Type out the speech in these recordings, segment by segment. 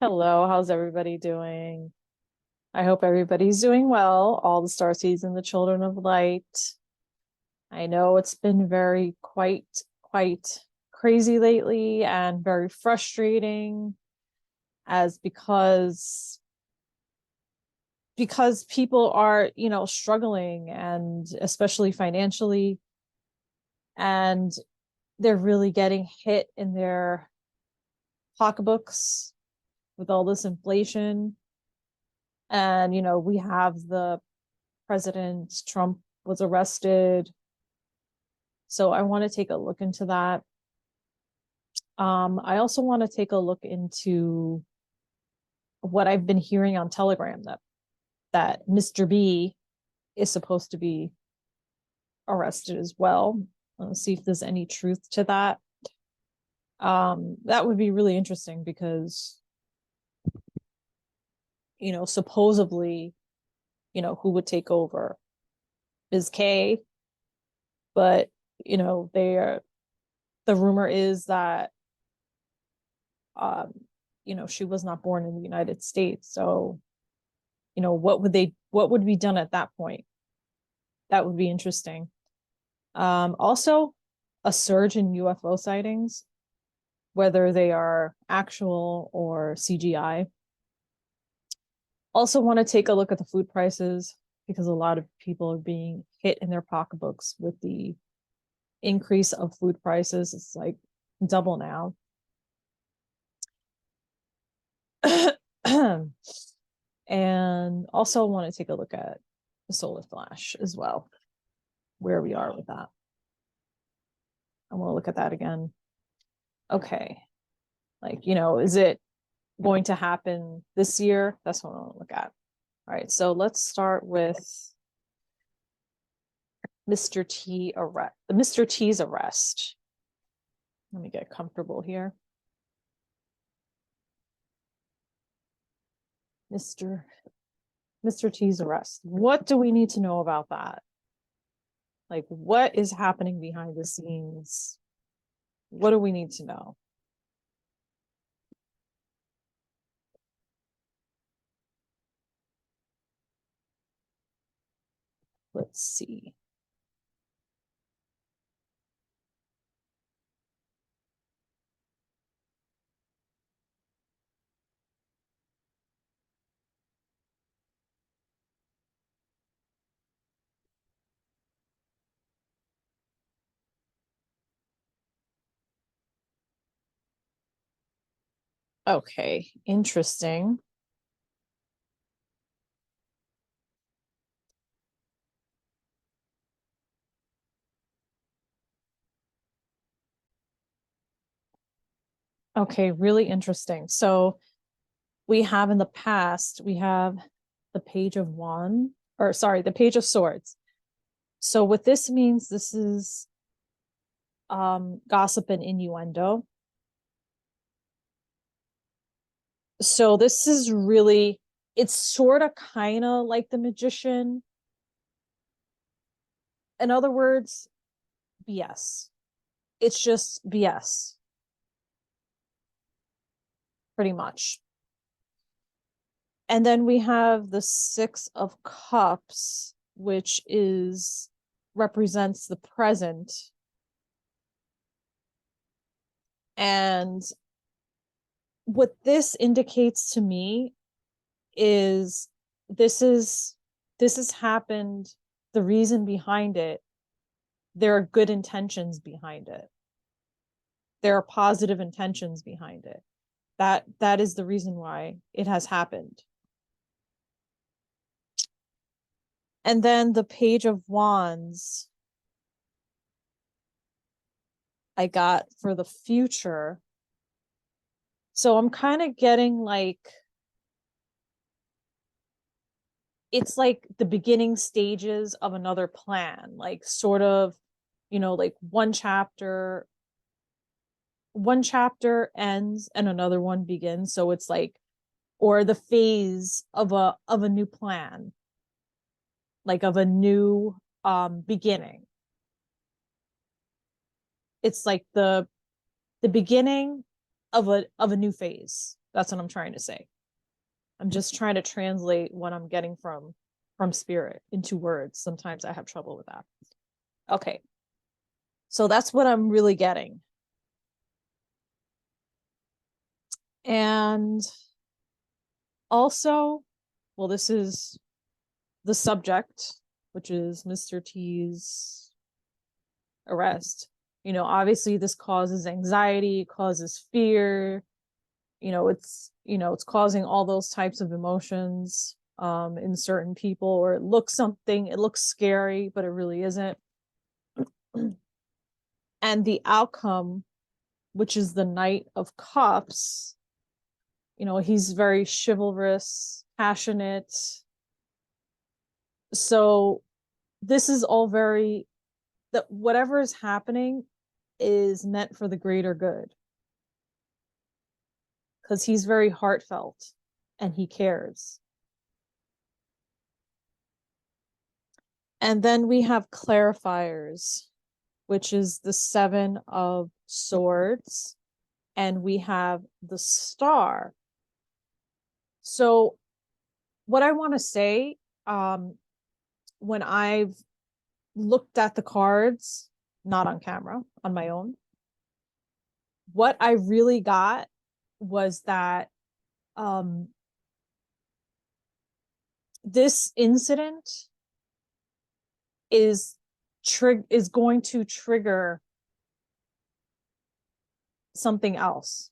Hello, how's everybody doing? I hope everybody's doing well, all the starseeds and the children of light. I know it's been very quite crazy lately and very frustrating as because people are, struggling and especially financially, and they're really getting hit in their pocketbooks with all this inflation. And, we have the President Trump was arrested. So I want to take a look into that. I also want to take a look into what I've been hearing on Telegram that Mr. B is supposed to be arrested as well. Let's see if there's any truth to that. That would be really interesting because, supposedly, who would take over is K, but the rumor is that she was not born in the United States. So, what would be done at that point? That would be interesting. Also, a surge in UFO sightings, whether they are actual or CGI. Also want to take a look at the food prices because a lot of people are being hit in their pocketbooks with the increase of food prices. It's like double now. And also want to take a look at the solar flash as well, where we are with that. I want to look at that again. Okay. Is it going to happen this year? That's what I want to look at. All right. So let's start with Mr. T's arrest. Let me get comfortable here. Mr. T's arrest. What do we need to know about that? Like, what is happening behind the scenes? What do we need to know? Let's see. Okay, interesting. Okay, really interesting. So we have in the past, we have the Page of Wands, or sorry, the Page of Swords. So what this means, this is gossip and innuendo. So this is really, it's sort of kind of like the magician. In other words, BS. It's just BS, pretty much. And then we have the Six of Cups, which is represents the present. And what this indicates to me is this is this has happened. The reason behind it, there are good intentions behind it. There are positive intentions behind it. That is the reason why it has happened. And then the Page of Wands I got for the future. So I'm kind of getting like, it's like the beginning stages of another plan, like sort of, like one chapter ends and another one begins. So it's like, or the phase of a new plan, like of a new beginning. It's like the beginning of a new phase That's what I'm trying to say. I'm just trying to translate what I'm getting from spirit into words. Sometimes I have trouble with that. Okay. So that's what I'm really getting. And also, well, this is the subject, which is Mr. T's arrest. Obviously this causes anxiety, causes fear. It's causing all those types of emotions in certain people, or it looks scary, but it really isn't. And the outcome, which is the Knight of Cups, he's very chivalrous, passionate. So this is all very, that whatever is happening is meant for the greater good, because he's very heartfelt and he cares. And then we have clarifiers, which is the Seven of Swords, and we have the Star. So what I want to say, when I've looked at the cards, not on camera, on my own, what I really got was that this incident is going to trigger something else,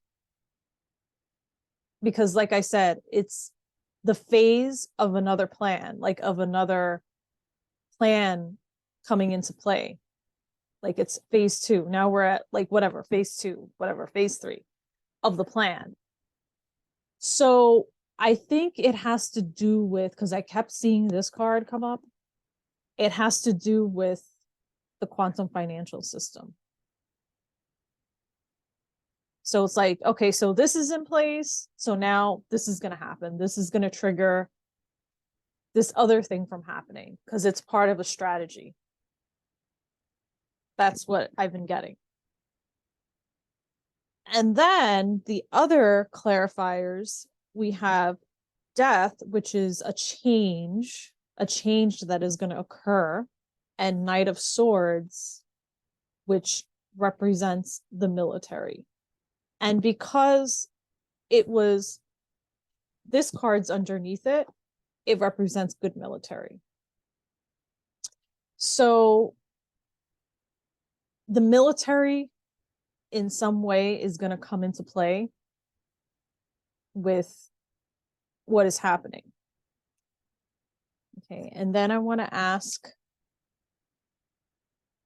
because like I said, it's the phase of another plan, like of another plan coming into play. Like it's phase 2. Now we're at like whatever, phase 2, whatever, phase 3 of the plan. So I think it has to do with, because I kept seeing this card come up, it has to do with the quantum financial system. So it's like, okay, so this is in place. So now this is going to happen. This is going to trigger this other thing from happening because it's part of a strategy. That's what I've been getting. And then the other clarifiers, we have death, which is a change that is going to occur, and Knight of Swords, which represents the military. And because it was this card's underneath it, it represents good military. So the military in some way is going to come into play with what is happening. Okay, and then I want to ask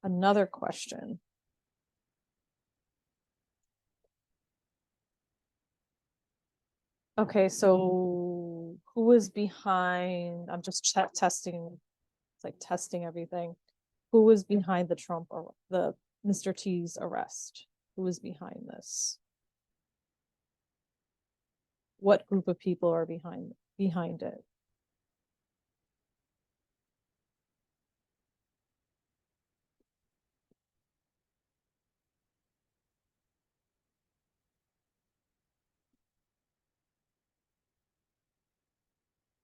another question. Okay, so who is behind? I'm just testing. It's like testing everything. Who was behind the Trump or the Mr. T's arrest? Who was behind this? What group of people are behind it?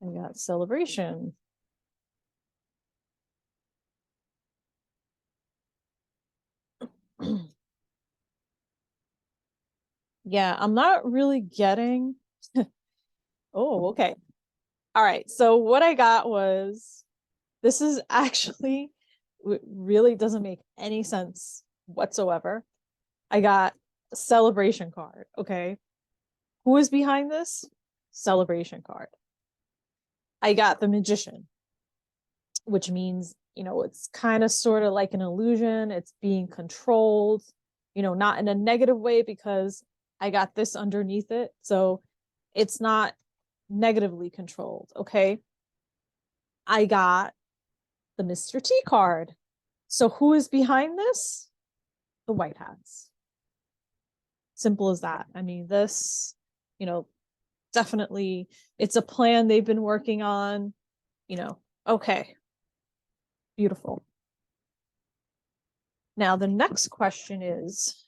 I got celebration. Yeah, I'm not really getting. Oh, okay. All right. So what I got was, this is actually really doesn't make any sense whatsoever. I got a celebration card. Okay. Who is behind this? Celebration card. I got the magician, which means, it's kind of sort of like an illusion. It's being controlled, not in a negative way, because I got this underneath it. So it's not negatively controlled. Okay. I got the Mr. T card. So who is behind this? The White Hats. Simple as that. I mean, this, definitely it's a plan they've been working on, okay. Beautiful. Now the next question is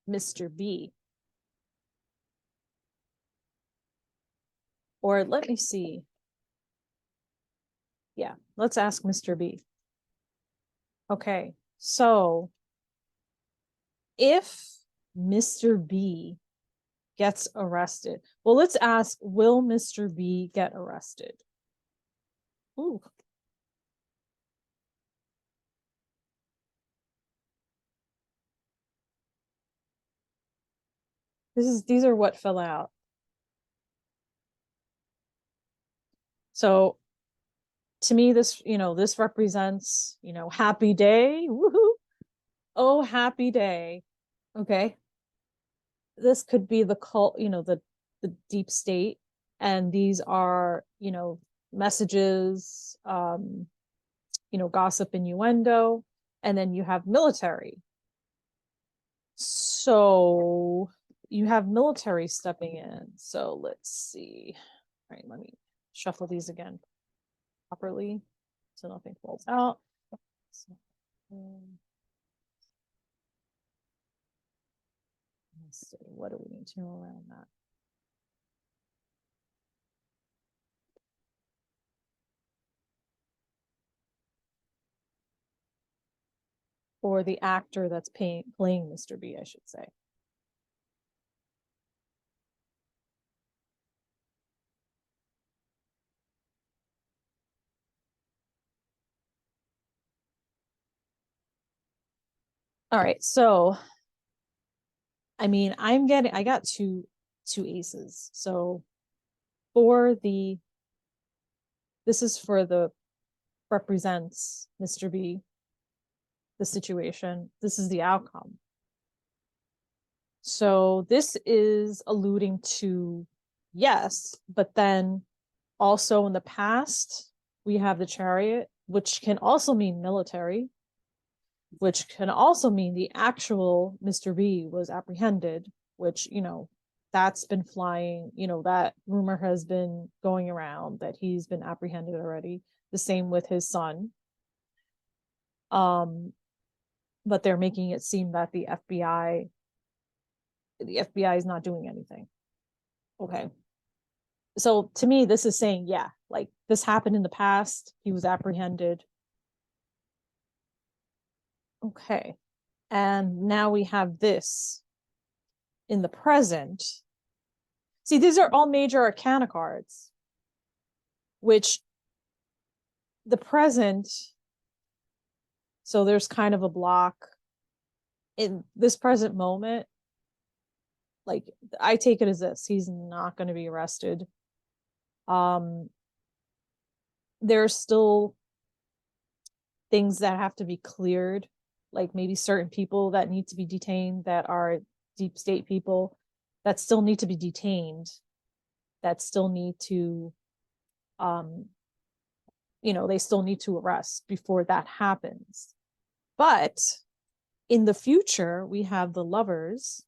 Mr. B. Or let me see. Yeah, let's ask Mr. B. Okay, so if Mr. B gets arrested, well, let's ask, will Mr. B get arrested? Ooh. These are what fell out. So to me, this, this represents, happy day. Woohoo. Oh, happy day. Okay. This could be the cult, the deep state. And these are, messages, gossip, innuendo. And then you have military. So you have military stepping in. So let's see. All right, let me shuffle these again properly so nothing falls out. So, let's see, what do we need to know around that? Or the actor that's playing Mr. B, I should say. All right, so I got two aces. So for this is for the represents Mr. B, the situation. This is the outcome. So this is alluding to yes, but then also in the past, we have the Chariot, which can also mean military, which can also mean the actual Mr. B was apprehended, which, that's been flying, that rumor has been going around that he's been apprehended already. The same with his son. But they're making it seem that the FBI is not doing anything. Okay. So to me, this is saying, yeah, like this happened in the past. He was apprehended. Okay. And now we have this in the present. See, these are all major arcana cards, which the present, so there's kind of a block in this present moment. Like, I take it as this: he's not going to be arrested. There's still things that have to be cleared, like maybe certain people that need to be detained that are deep state people that still need to be detained, that still need to they still need to arrest before that happens. But in the future, we have the Lovers,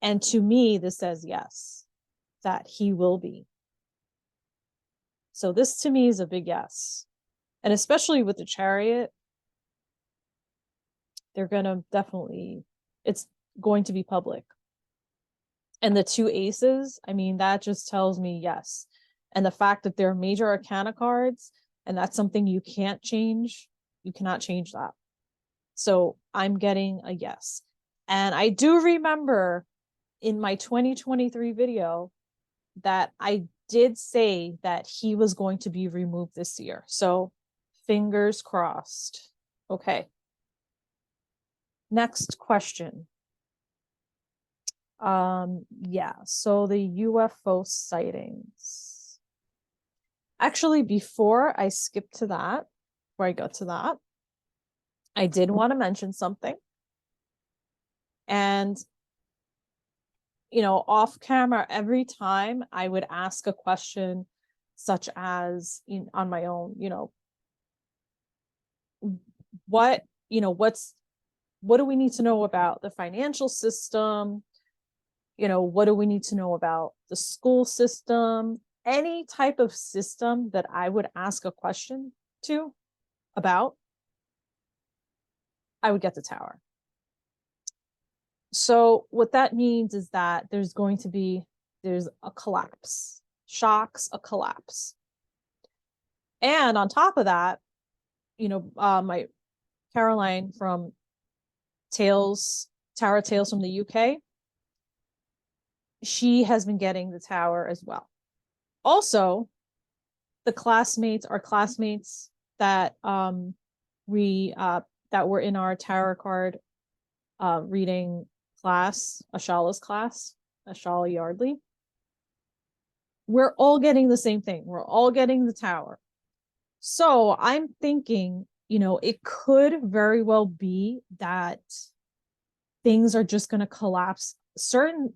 and to me this says yes, that he will be. So this to me is a big yes. And especially with the Chariot, they're gonna definitely, it's going to be public. And the two aces, that just tells me yes. And the fact that they're major arcana cards, and that's something you can't change, you cannot change that. So I'm getting a yes. And I do remember in my 2023 video that I did say that he was going to be removed this year. So fingers crossed. Okay. Next question. Yeah, so the UFO sightings. Actually, before I skip to that, before I go to that, I did want to mention something. And, off camera, every time I would ask a question such as on my own, what do we need to know about the financial system? What do we need to know about the school system? Any type of system that I would ask a question to about, I would get the tower. So what that means is that there's a collapse shocks, a collapse. And on top of that, my Caroline from Tower Tales from the UK, she has been getting the tower as well. Also, our classmates that we that were in our tarot card reading class, Ashala's class, Ashala Yardley, we're all getting the same thing. We're all getting the tower. So I'm thinking, it could very well be that things are just going to collapse. Certain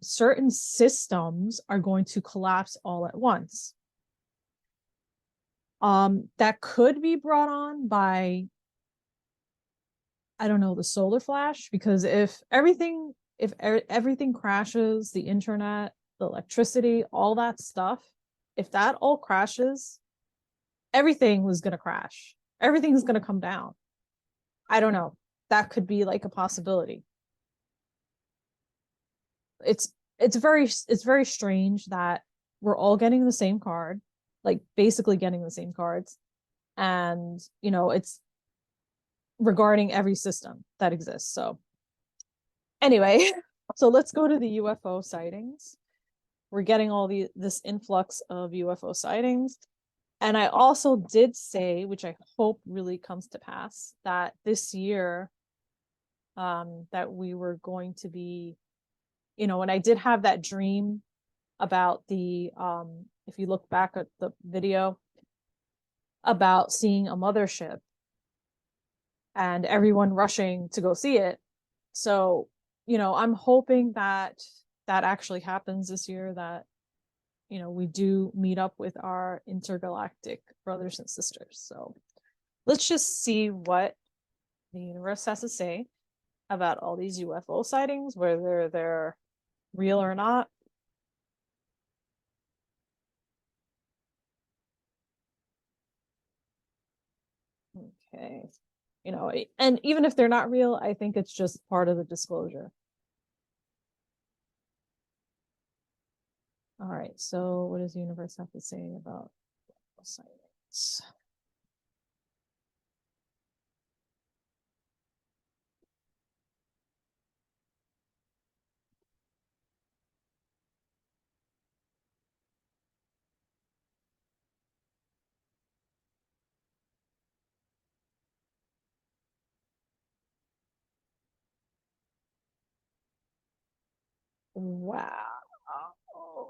systems are going to collapse all at once. That could be brought on by, I don't know, the solar flash, because if everything crashes, the internet, the electricity, all that stuff, if that all crashes, everything was going to crash. Everything's going to come down. I don't know. That could be like a possibility. It's very strange that we're all getting the same card, like basically getting the same cards. And, it's regarding every system that exists. So anyway, so let's go to the UFO sightings. We're getting this influx of UFO sightings. And I also did say, which I hope really comes to pass, that this year, that we were going to be, and I did have that dream about the, if you look back at the video, about seeing a mothership and everyone rushing to go see it. So, I'm hoping that actually happens this year, that, we do meet up with our intergalactic brothers and sisters. So let's just see what the universe has to say about all these UFO sightings, whether they're real or not. Okay. And even if they're not real, I think it's just part of the disclosure. All right. So what does the universe have to say about sightings? Wow.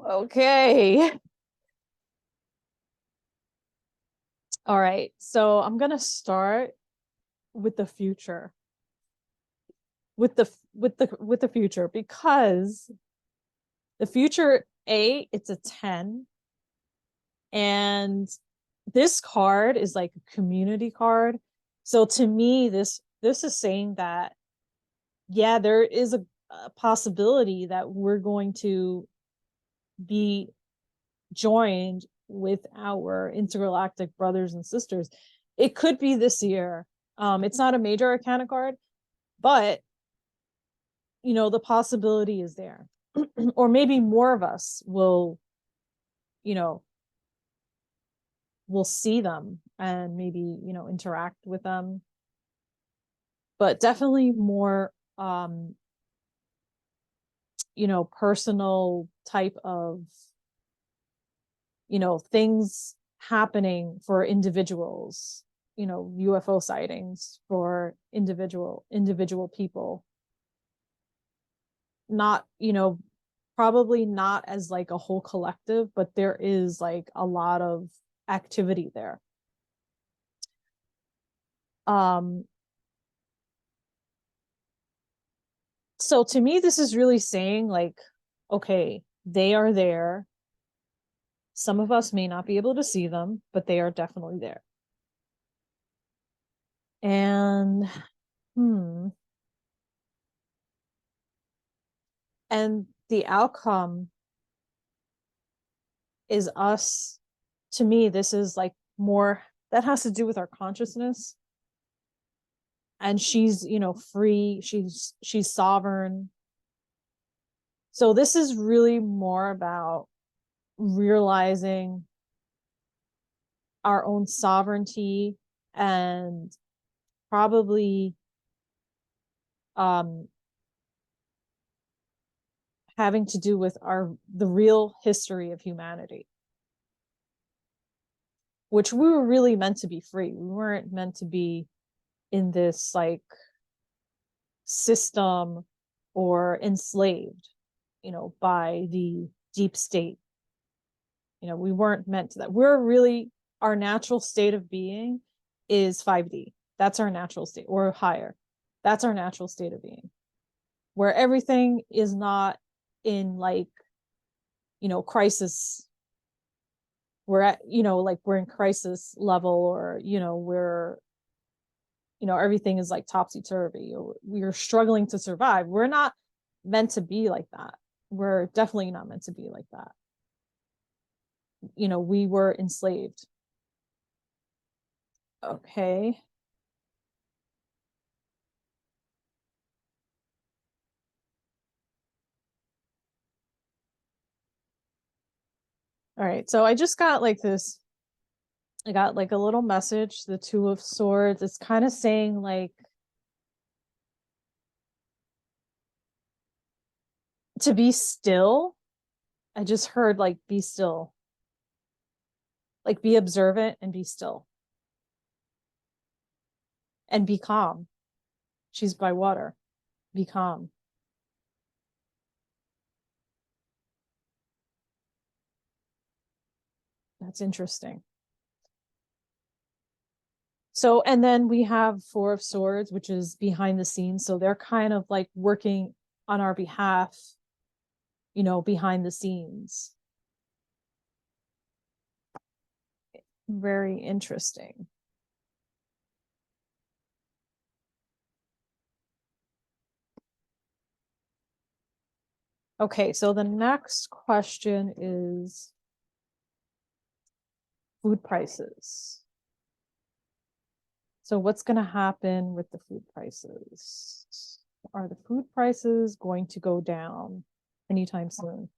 Okay. All right. So I'm going to start with the future. With the future, because the future, it's a 10, and this card is like a community card. So to me, this is saying that, yeah, there is a possibility that we're going to be joined with our intergalactic brothers and sisters. It could be this year. It's not a major arcana card, but the possibility is there. Or maybe more of us will, you know, will see them and maybe, interact with them. But definitely more personal type of, things happening for individuals, UFO sightings for individual people. Not, probably not as like a whole collective, but there is like a lot of activity there. Um, so to me, this is really saying like, okay, they are there. Some of us may not be able to see them, but they are definitely there. And and the outcome is us. To me, this is like more that has to do with our consciousness. And she's, free, she's sovereign. So this is really more about realizing our own sovereignty and probably um having to do with the real history of humanity, which we were really meant to be free. We weren't meant to be in this like system or enslaved, by the deep state. We weren't meant to that. We're really, our natural state of being is 5D. That's our natural state, or higher. That's our natural state of being, where everything is not in like, crisis. We're at, like we're in crisis level, or, everything is like topsy-turvy, or we're struggling to survive. We're not meant to be like that. We're definitely not meant to be like that. We were enslaved. Okay. All right. So I just got like this, I got like a little message, the Two of Swords. It's kind of saying like to be still. I just heard like be still, like be observant and be still and be calm. She's by water. Be calm. That's interesting. So, and then we have Four of Swords, which is behind the scenes. So they're kind of like working on our behalf, behind the scenes. Very interesting. Okay, so the next question is food prices. So what's going to happen with the food prices? Are the food prices going to go down anytime soon?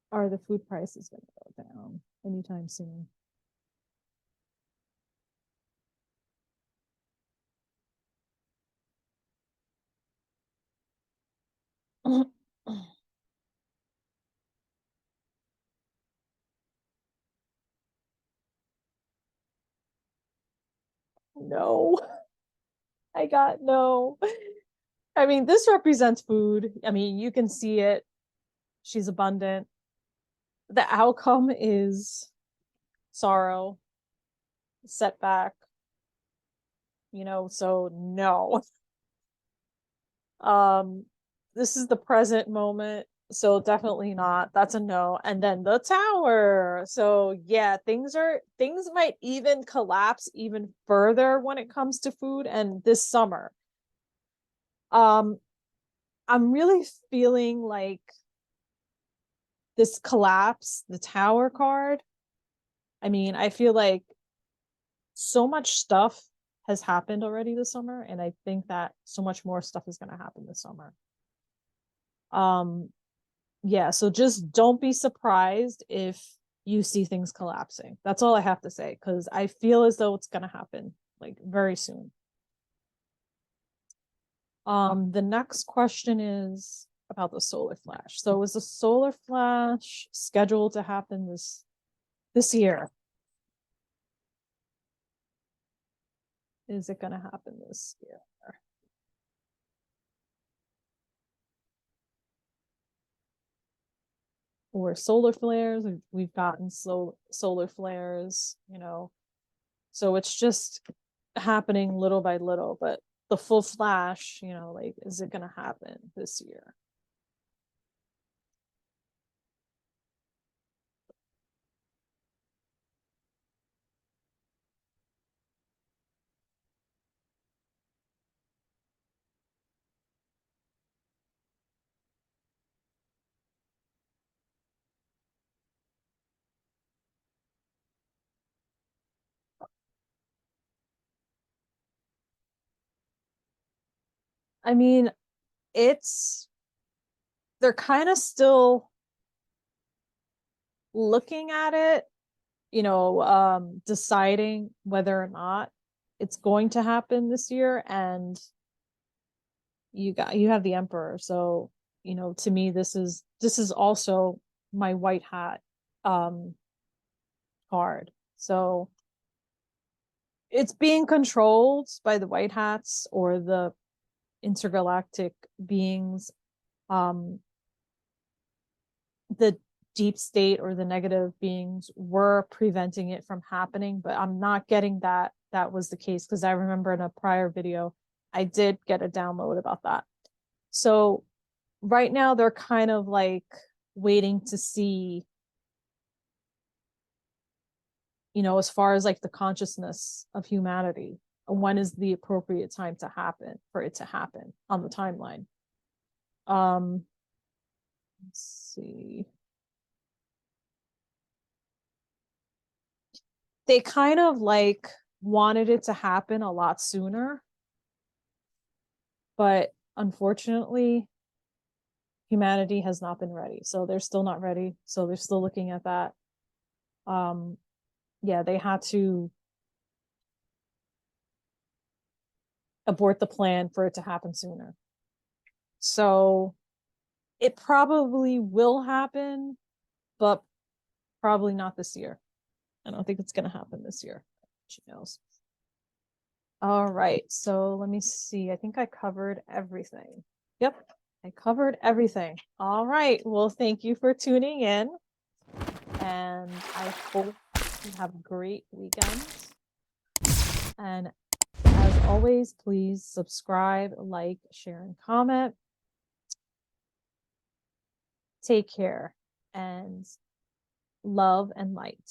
Are the food prices going to go down anytime soon? No, I got no. I mean, this represents food. I mean, you can see it. She's abundant. The outcome is sorrow, setback, so no. Um, this is the present moment, so definitely not. That's a no. And then the tower. So yeah, things might even collapse even further when it comes to food and this summer. Um, I'm really feeling like this collapse, the tower card. I mean, I feel like so much stuff has happened already this summer, and I think that so much more stuff is going to happen this summer. Um, yeah, so just don't be surprised if you see things collapsing. That's all I have to say, because I feel as though it's going to happen like very soon. The next question is about the solar flash. So is the solar flash scheduled to happen this year? Is it going to happen this year? Or solar flares? We've gotten solar flares, so it's just happening little by little, but the full flash, like, is it going to happen this year? I mean, it's, they're kind of still looking at it, deciding whether or not it's going to happen this year. And you have the emperor. So, to me, this is also my white hat um card. So it's being controlled by the white hats or the intergalactic beings. The deep state or the negative beings were preventing it from happening, but I'm not getting that was the case, because I remember in a prior video I did get a download about that. So right now they're kind of like waiting to see, as far as like the consciousness of humanity, when is the appropriate time to happen for it to happen on the timeline. Let's see. They kind of like wanted it to happen a lot sooner, but unfortunately humanity has not been ready, so they're still not ready, so they're still looking at that. um yeah, they had to abort the plan for it to happen sooner, so it probably will happen, but probably not this year. I don't think it's going to happen this year. She knows. All right, so let me see. I think I covered everything. Yep, I covered everything. All right, well, thank you for tuning in, and I hope you have a great weekend. And as always, please subscribe, like, share, and comment. Take care, and love and light.